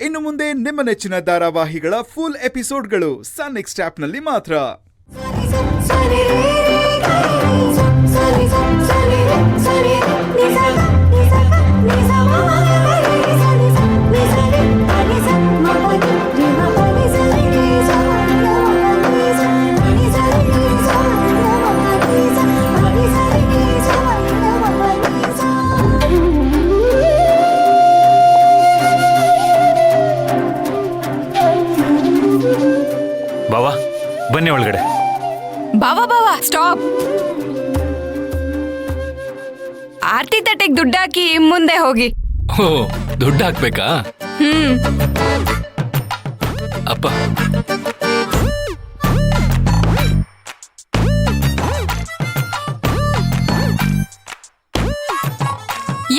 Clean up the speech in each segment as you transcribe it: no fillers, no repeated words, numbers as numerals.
ಇನ್ನು ಮುಂದೆ ನಿಮ್ಮ ನೆಚ್ಚಿನ ಧಾರಾವಾಹಿಗಳ ಫುಲ್ ಎಪಿಸೋಡ್ಗಳು ಸನ್ ನೆಕ್ಸ್ಟ್ ಆಪ್ನಲ್ಲಿ ಮಾತ್ರ. ಬಾವಾ ಬನ್ನಿ ಒಳಗಡೆ. ಬಾವಾ ಸ್ಟಾಪ್. ಆರ್ತಿ ತಟ್ಟೆಗೆ ದುಡ್ಡು ಹಾಕಿ ಮುಂದೆ ಹೋಗಿ. ಓ ದುಡ್ಡು ಹಾಕ್ಬೇಕಾ? ಅಪ್ಪ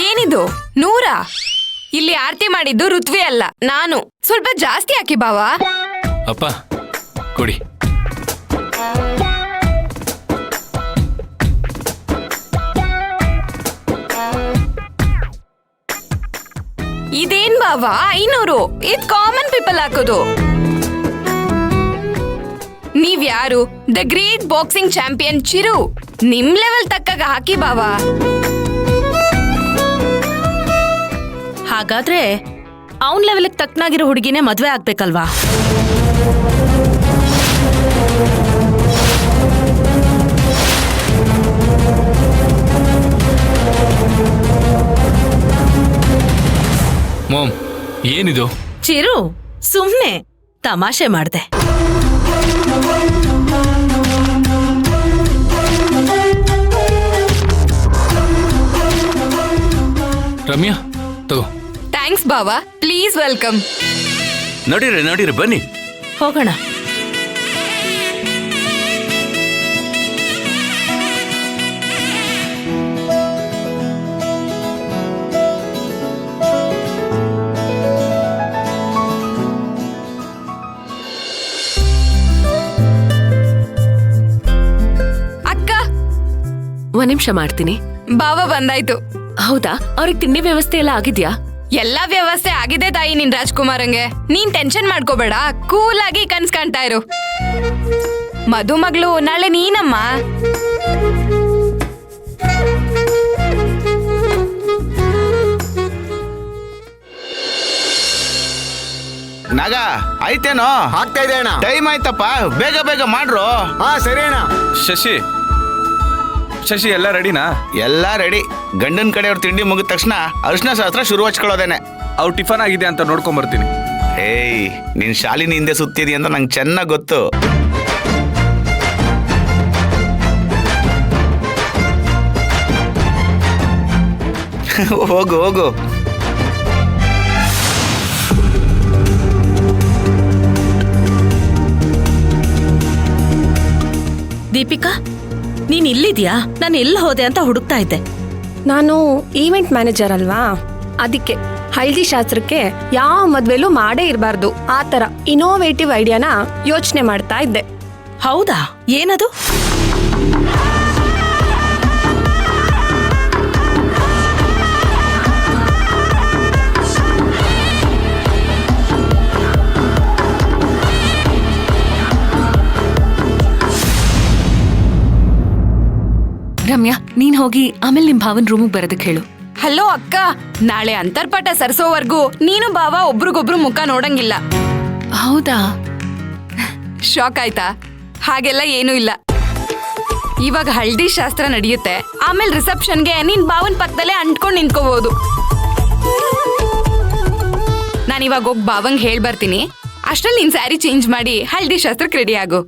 ಏನಿದು 100? ಇಲ್ಲಿ ಆರ್ತಿ ಮಾಡಿದ್ದು ಋತ್ವಿ ಅಲ್ಲ, ನಾನು. ಸ್ವಲ್ಪ ಜಾಸ್ತಿ ಹಾಕಿ ಬಾವಾ. ಅಪ್ಪ ಕೊಡಿ. ಇದೇನ್ ಬಾವಾ 500? ಇದ್ ಕಾಮನ್ ಪೀಪಲ್ ಹಾಕೋದು. ನೀವ್ಯಾರು? The great boxing champion Chiru. ನಿಮ್ ಲೆವೆಲ್ ತಕ್ಕಾಗ ಹಾಕಿ ಬಾವಾ. ಹಾಗಾದ್ರೆ ಅವನ್ ಲೆವೆಲ್ಗೆ ತಕ್ಕನಾಗಿರೋ ಹುಡುಗಿನೇ ಮದ್ವೆ ಆಗ್ಬೇಕಲ್ವಾ? ಮಾಮ್ ಏನಿದು? ಚಿರು ಸುಮ್ನೆ ತಮಾಷೆ ಮಾಡ್ದೆ. ರಮ್ಯಾ ತಗೋ. Thanks Bawa, please welcome. ನಡೀರಿ ಬನ್ನಿ. ಹೋಗೋಣ. ಅಕ್ಕ ಒಂದ್ ನಿಮಿಷ ಮಾಡ್ತೀನಿ. ಬಾವಾ ಬಂದಾಯ್ತು. ಹೌದಾ? ಅವ್ರಿಗೆ ತಿಂಡಿ ವ್ಯವಸ್ಥೆ ಎಲ್ಲ ಆಗಿದ್ಯಾ? ಎಲ್ಲಾ ವ್ಯವಸ್ಥೆ ಆಗಿದೆ ತಾಯಿ ನಿನ್ ರಾಜ್ಕುಮಾರಂಗೆ. ನೀನ್ ಟೆನ್ಷನ್ ಮಾಡ್ಕೋಬೇಡ, ಕೂಲ್ ಆಗಿ ಕನ್ಸ್ ಕಾಣ್ತಾ ಇರು. ಮದುಮಗಳು ನಾಳೆ ನೀನಮ್ಮ. ನಾಗ ಆಯ್ತೇನೋ? ಆಗ್ತಾ ಇದೆ ಅಣ್ಣ. ಟೈಮ್ ಆಯ್ತಪ್ಪ, ಬೇಗ ಮಾಡ್ರು. ಹಾ ಸರಿ ಅಣ್ಣ. ಶಶಿ ಎಲ್ಲ ರೆಡಿನಾ? ಎಲ್ಲ ರೆಡಿ. ಗಂಡನ ಕಡೆಯವ್ರ ತಿಂಡಿ ಮುಗಿದ ತಕ್ಷಣ ಅರ್ಶನ ಶಾಸ್ತ್ರ ಶುರು ಹಚ್ಕೊಳ್ಳೋದೇನೆ. ಅವ್ರು ಟಿಫನ್ ಆಗಿದೆ ಅಂತ ನೋಡ್ಕೊಂಡ್ ಬರ್ತೀನಿ. ಏಯ್, ನೀನ್ ಶಾಲಿನಿ ಹಿಂದೆ ಸುತ್ತಿದಿ ಅಂತ ನಂಗೆ ಚೆನ್ನಾಗ್ ಗೊತ್ತು. ಹೋಗು. ದೀಪಿಕಾ, ನೀನ್ ಇಲ್ಲಿದ್ಯಾ? ನಾನು ಎಲ್ಲ ಹೋದೆ ಅಂತ ಹುಡುಕ್ತಾ ಇದ್ದೆ. ನಾನು ಈವೆಂಟ್ ಮ್ಯಾನೇಜರ್ ಅಲ್ವಾ, ಅದಕ್ಕೆ ಹಲ್ದಿ ಶಾಸ್ತ್ರಕ್ಕೆ ಯಾವ ಮದ್ವೆಲೂ ಮಾಡೇ ಇರಬಾರ್ದು ಆ ತರ ಇನೋವೇಟಿವ್ ಐಡಿಯಾನ ಯೋಚನೆ ಮಾಡ್ತಾ ಇದ್ದೆ. ಹೌದಾ? ಏನದು? ರಮ್ಯಾ, ನೀನ್ ಹೋಗಿ ಆಮೇಲೆ ನಿಮ್ ಭಾವನ್ ರೂಮಿಗೆ ಬರೋದಕ್ಕೆ ಹೇಳು. ಹಲೋ ಅಕ್ಕ, ನಾಳೆ ಅಂತರ್ಪಾಠ ಸರ್ಸೋವರ್ಗೂ ನೀನು ಬಾವಾ ಒಬ್ರಿಗೊಬ್ರು ಮುಖ ನೋಡಂಗಿಲ್ಲ. ಹೌದಾ? ಶಾಕ್ ಆಯ್ತಾ? ಹಾಗೆಲ್ಲ ಏನೂ ಇಲ್ಲ. ಇವಾಗ ಹಲ್ದಿ ಶಾಸ್ತ್ರ ನಡೆಯುತ್ತೆ, ಆಮೇಲೆ ರಿಸೆಪ್ಷನ್ಗೆ ನೀನ್ ಬಾವನ್ ಪಕ್ಕದಲ್ಲೇ ಅಂಟ್ಕೊಂಡು ನಿಂತ್ಕೋಬಹುದು. ನಾನಿವಾಗ ಹೋಗಿ ಬಾವಂಗ್ ಹೇಳ್ಬರ್ತೀನಿ. ಅಷ್ಟ್ರಲ್ಲಿ ನಿನ್ ಸ್ಯಾರಿ ಚೇಂಜ್ ಮಾಡಿ ಹಲ್ದಿ ಶಾಸ್ತ್ರಕ್ಕೆ ರೆಡಿ ಆಗು.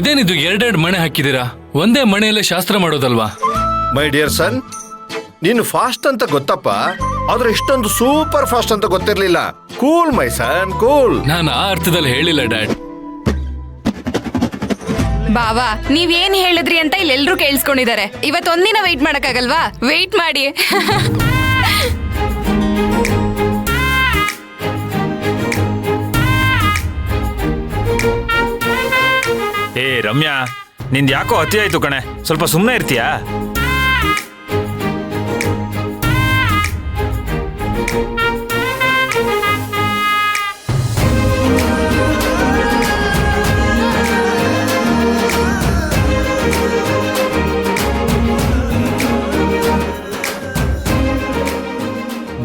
ಇದೇನಿದು ಎರಡೆರಡು ಮಣೆ ಹಾಕಿದ್ದೀರಾ? ಒಂದೇ ಮಣೆಯಲ್ಲೇ ಶಾಸ್ತ್ರ ಮಾಡೋದಲ್ವಾ? ಮೈ ಡಿಯರ್ ಸನ್, ನೀನು ಫಾಸ್ಟ್ ಅಂತ ಗೊತ್ತಪ್ಪ, ಆದ್ರೆ ಇಷ್ಟೊಂದು ಸೂಪರ್ ಫಾಸ್ಟ್ ಅಂತ ಗೊತ್ತಿರ್ಲಿಲ್ಲ. ಕೂಲ್ ಮೈ ಸನ್, ಕೂಲ್. ನಾನು ಆ ಅರ್ಥದಲ್ಲಿ ಹೇಳಿಲ್ಲ ಡ್ಯಾಡ್. ಬಾವಾ ನೀವೇನ್ ಹೇಳಿದ್ರಿ ಅಂತ ಇಲ್ಲಿ ಎಲ್ರು ಕೇಳಿಸ್ಕೊಂಡಿದ್ದಾರೆ. ಇವತ್ತೊಂದಿನ ವೆಯ್ಟ್ ಮಾಡಕ್ಕಾಗಲ್ವಾ? ವೆಯ್ಟ್ ಮಾಡಿ. ಏ ರಮ್ಯಾ, ನಿಂದ್ ಯಾಕೋ ಅತಿ ಆಯ್ತು ಕಣೆ, ಸ್ವಲ್ಪ ಸುಮ್ಮನೆ ಇರ್ತೀಯಾ?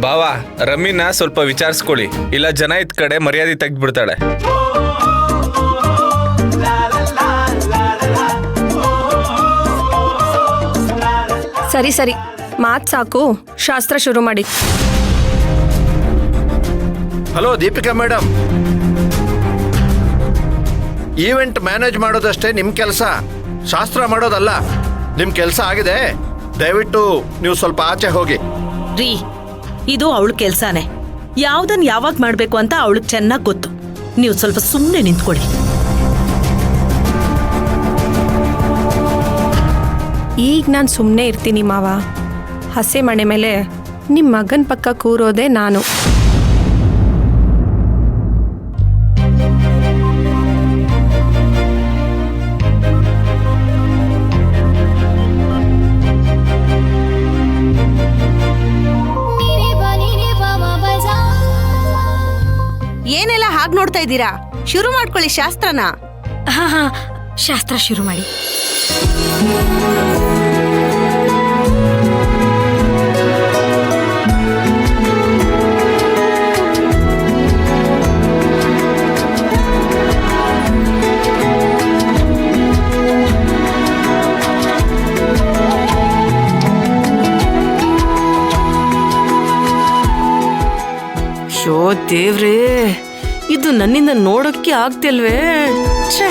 ಬಾವಾ, ರಮ್ಮಿನ ಸ್ವಲ್ಪ ವಿಚಾರಿಸ್ಕೊಳ್ಳಿ, ಇಲ್ಲ ಜನ ಇದ್ ಕಡೆ ಮರ್ಯಾದೆ ತೆಗ್ದ್ಬಿಡ್ತಾಳೆ. ಸರಿ ಸರಿ, ಮಾತ್ ಸಾಕು, ಶಾಸ್ತ್ರ ಶುರು ಮಾಡಿ. Hello Deepika madam, event manage ಮಾಡೋದಷ್ಟೇ ನಿಮ್ ಕೆಲಸ, ಶಾಸ್ತ್ರ ಮಾಡೋದಲ್ಲ. ನಿಮ್ ಕೆಲಸ ಆಗಿದೆ, ದಯವಿಟ್ಟು ನೀವು ಸ್ವಲ್ಪ ಆಚೆ ಹೋಗಿ. ರೀ, ಇದು ಅವಳ ಕೆಲ್ಸಾನೇ. ಯಾವ್ದನ್ ಯಾವಾಗ ಮಾಡ್ಬೇಕು ಅಂತ ಅವಳಿಗೆ ಚೆನ್ನಾಗ್ ಗೊತ್ತು. ನೀವು ಸ್ವಲ್ಪ ಸುಮ್ಮನೆ ನಿಂತ್ಕೊಳ್ಳಿ. ಈಗ ನಾನು ಸುಮ್ಮನೆ ಇರ್ತೀನಿ ಮಾವ. ಹಸೆ ಮಣೆ ಮೇಲೆ ನಿಮ್ಮ ಮಗನ ಪಕ್ಕ ಕೂರೋದೆ ನಾನು. ಏನೆಲ್ಲ ಹಾಗೆ ನೋಡ್ತಾ ಇದ್ದೀರಾ? ಶುರು ಮಾಡ್ಕೊಳ್ಳಿ ಶಾಸ್ತ್ರನ. ಹಾ, ಶಾಸ್ತ್ರ ಶುರು ಮಾಡಿ. ಶೋ ದೇವ್ರೇ, ಇದು ನನ್ನಿಂದ ನೋಡಕ್ಕೆ ಆಗ್ತಿಲ್ವೇ? ಛೆ.